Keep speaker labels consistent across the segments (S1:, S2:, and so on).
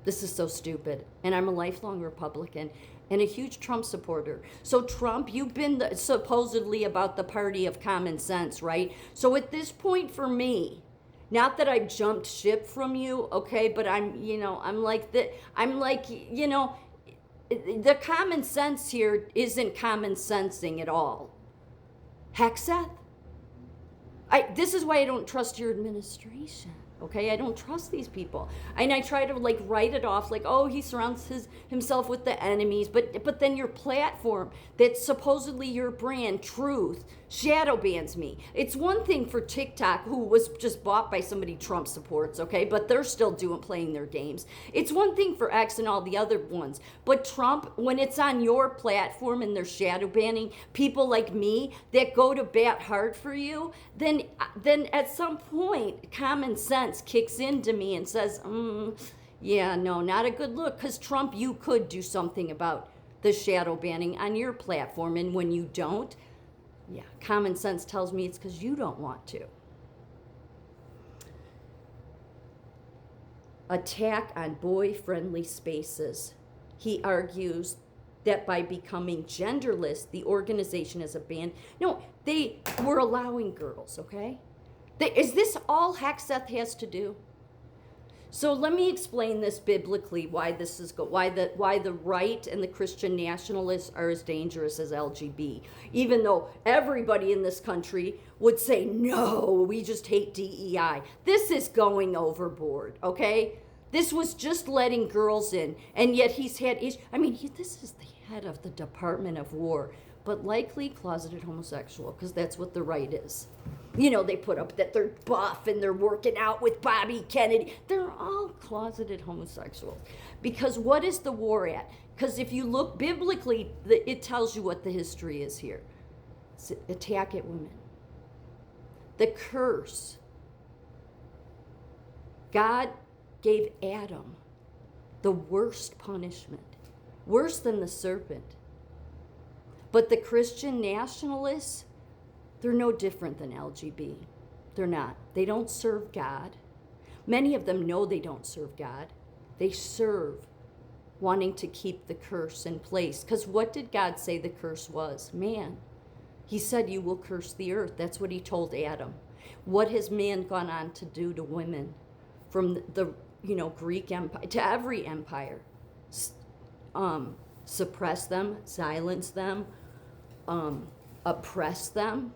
S1: This is so stupid. And I'm a lifelong Republican and a huge Trump supporter. So Trump, you've been supposedly about the party of common sense, right? So at this point for me, not that I've jumped ship from you, okay, but I'm like the common sense here isn't common sensing at all. Hegseth? This is why I don't trust your administration. Okay, I don't trust these people, and I try to write it off oh, he surrounds himself with the enemies, but then your platform that's supposedly your brand, truth, shadow bans me. It's one thing for TikTok, who was just bought by somebody Trump supports, okay, but they're still playing their games. It's one thing for X and all the other ones, but Trump, when it's on your platform and they're shadow banning people like me that go to bat hard for you, then at some point common sense kicks into me and says, yeah, no, not a good look. Because Trump, you could do something about the shadow banning on your platform, and when you don't, yeah, common sense tells me it's because you don't want to. Attack on boy-friendly spaces. He argues that by becoming genderless, the organization is abandoned. No, they were allowing girls, okay? Is this all Hegseth has to do? So let me explain this biblically, why the right and the Christian nationalists are as dangerous as LGBT, even though everybody in this country would say, no, we just hate DEI. This is going overboard, okay? This was just letting girls in, and yet he's had issues. This is the head of the Department of War, but likely closeted homosexual, because that's what the right is. They put up that they're buff and they're working out with Bobby Kennedy. They're all closeted homosexuals. Because what is the war at? Because if you look biblically, it tells you what the history is here. It's an attack at women. The curse. God gave Adam the worst punishment, worse than the serpent. But the Christian nationalists, they're no different than LGBT. They're not. They don't serve God. Many of them know they don't serve God. They serve wanting to keep the curse in place. Because what did God say the curse was? Man. He said, you will curse the earth. That's what he told Adam. What has man gone on to do to women? From the Greek Empire to every empire. Suppress them, silence them, oppress them.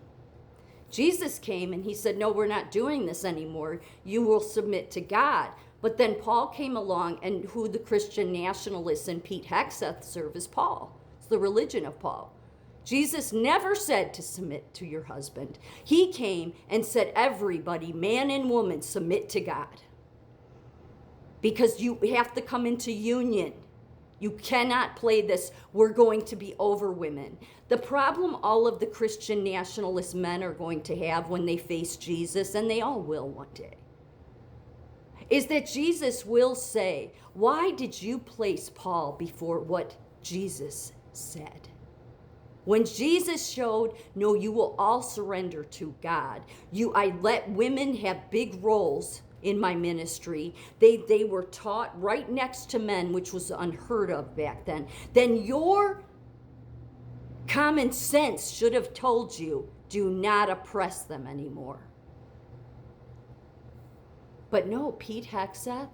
S1: Jesus came and he said, no, we're not doing this anymore. You will submit to God. But then Paul came along, and who the Christian nationalists and Pete Hegseth serve is Paul. It's the religion of Paul. Jesus never said to submit to your husband. He came and said, everybody, man and woman, submit to God. Because you have to come into union. You cannot play this, we're going to be over women. The problem all of the Christian nationalist men are going to have when they face Jesus, and they all will one day, is that Jesus will say, why did you place Paul before what Jesus said? When Jesus showed, no, you will all surrender to God. I let women have big roles in my ministry. They were taught right next to men, which was unheard of back then. Then your common sense should have told you, do not oppress them anymore. But no, Pete Hegseth,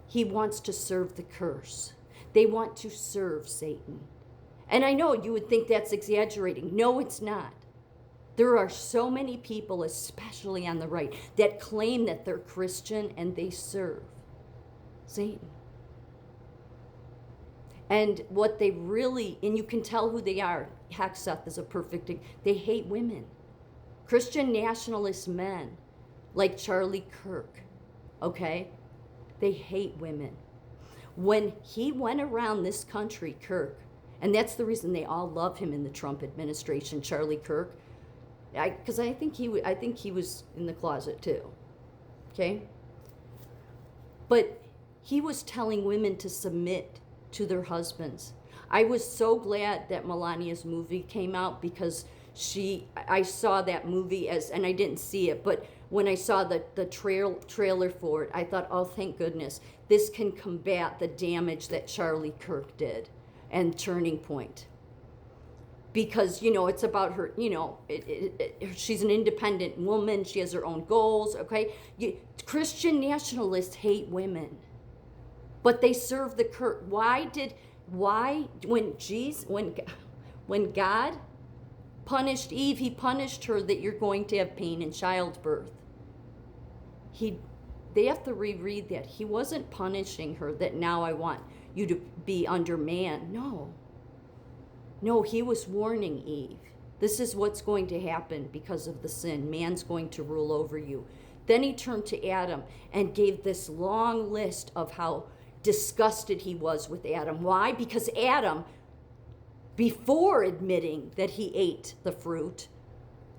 S1: he wants to serve the curse. They want to serve Satan. And I know you would think that's exaggerating. No, it's not. There are so many people, especially on the right, that claim that they're Christian and they serve Satan. And what they really, and you can tell who they are, Hegseth is a perfect, they hate women. Christian nationalist men, like Charlie Kirk, okay? They hate women. When he went around this country, Kirk, and that's the reason they all love him in the Trump administration, Charlie Kirk, because I think he was in the closet too, okay? But he was telling women to submit to their husbands. I was so glad that Melania's movie came out, because I saw that movie and I didn't see it, but when I saw the trailer for it, I thought, oh, thank goodness, this can combat the damage that Charlie Kirk did and Turning Point. Because, it's about her, she's an independent woman. She has her own goals, okay? Christian nationalists hate women, but they serve the Kirk. When God punished Eve, he punished her that you're going to have pain in childbirth. They have to reread that. He wasn't punishing her that now I want you to be under man. No, he was warning Eve. This is what's going to happen because of the sin. Man's going to rule over you. Then he turned to Adam and gave this long list of how disgusted he was with Adam. Why? Because Adam, before admitting that he ate the fruit,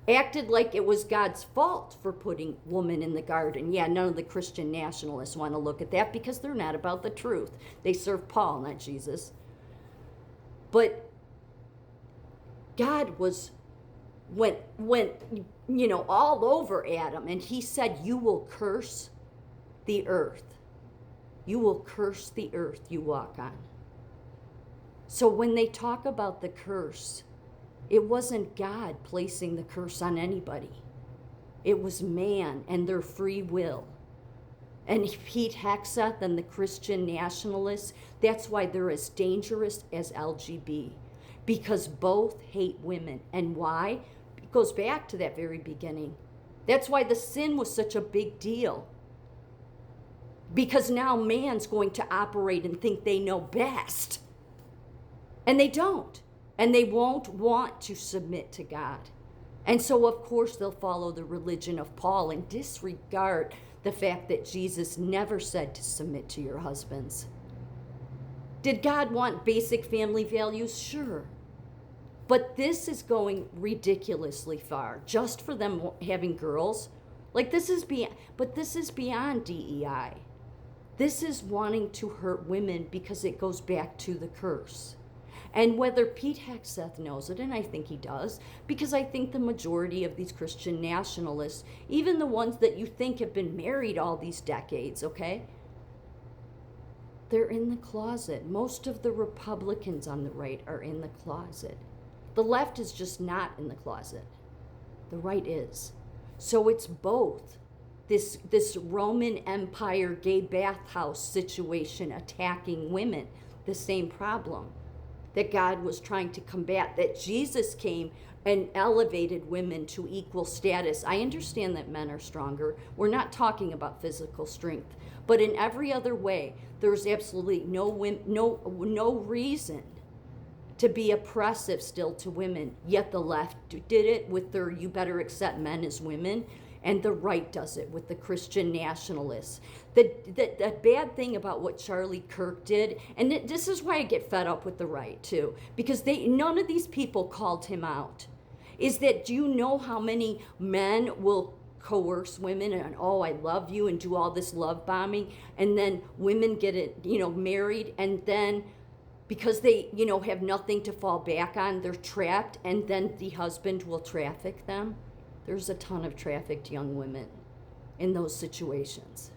S1: acted like it was God's fault for putting woman in the garden. Yeah, none of the Christian nationalists want to look at that because they're not about the truth. They serve Paul, not Jesus. But God went all over Adam, and he said, you will curse the earth. You will curse the earth you walk on. So when they talk about the curse, it wasn't God placing the curse on anybody. It was man and their free will. And Pete Hegseth and the Christian nationalists, that's why they're as dangerous as LGBT. Because both hate women. And why? It goes back to that very beginning. That's why the sin was such a big deal. Because now man's going to operate and think they know best. And they don't. And they won't want to submit to God. And so, of course, they'll follow the religion of Paul and disregard the fact that Jesus never said to submit to your husbands. Did God want basic family values? Sure. But this is going ridiculously far, just for them having girls. This is beyond DEI. This is wanting to hurt women because it goes back to the curse. And whether Pete Hegseth knows it, and I think he does, because I think the majority of these Christian nationalists, even the ones that you think have been married all these decades, okay? They're in the closet. Most of the Republicans on the right are in the closet. The left is just not in the closet. The right is. So it's both. This Roman Empire gay bathhouse situation attacking women, the same problem that God was trying to combat, that Jesus came and elevated women to equal status. I understand that men are stronger. We're not talking about physical strength. But in every other way, there's absolutely no reason to be oppressive still to women. Yet the left did it with their you better accept men as women, and the right does it with the Christian nationalists. The bad thing about what Charlie Kirk did, and this is why I get fed up with the right too, because none of these people called him out, is that do you know how many men will coerce women and, oh, I love you, and do all this love bombing, and then women get married, and then because they, have nothing to fall back on, they're trapped, and then the husband will traffic them. There's a ton of trafficked young women in those situations.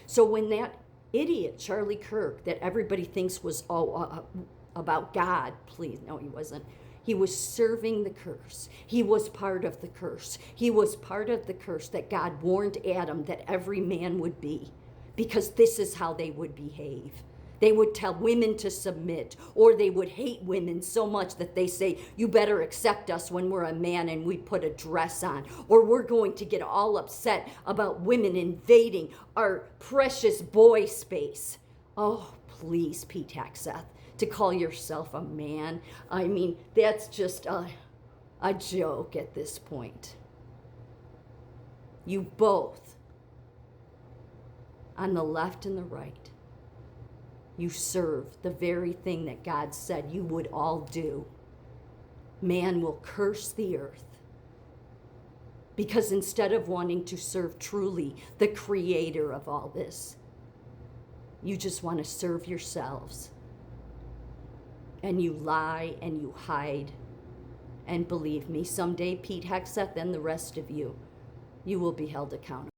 S1: So when that idiot, Charlie Kirk, that everybody thinks was about God, please, no, he wasn't. He was serving the curse. He was part of the curse. He was part of the curse that God warned Adam that every man would be, because this is how they would behave. They would tell women to submit, or they would hate women so much that they say, you better accept us when we're a man and we put a dress on, or we're going to get all upset about women invading our precious boy space. Oh, please, Pete Hegseth, to call yourself a man. I mean, that's just a joke at this point. You both, on the left and the right, you serve the very thing that God said you would all do. Man will curse the earth because instead of wanting to serve truly the creator of all this, you just want to serve yourselves. And you lie and you hide. And believe me, someday Pete Hegseth and the rest of you you will be held accountable.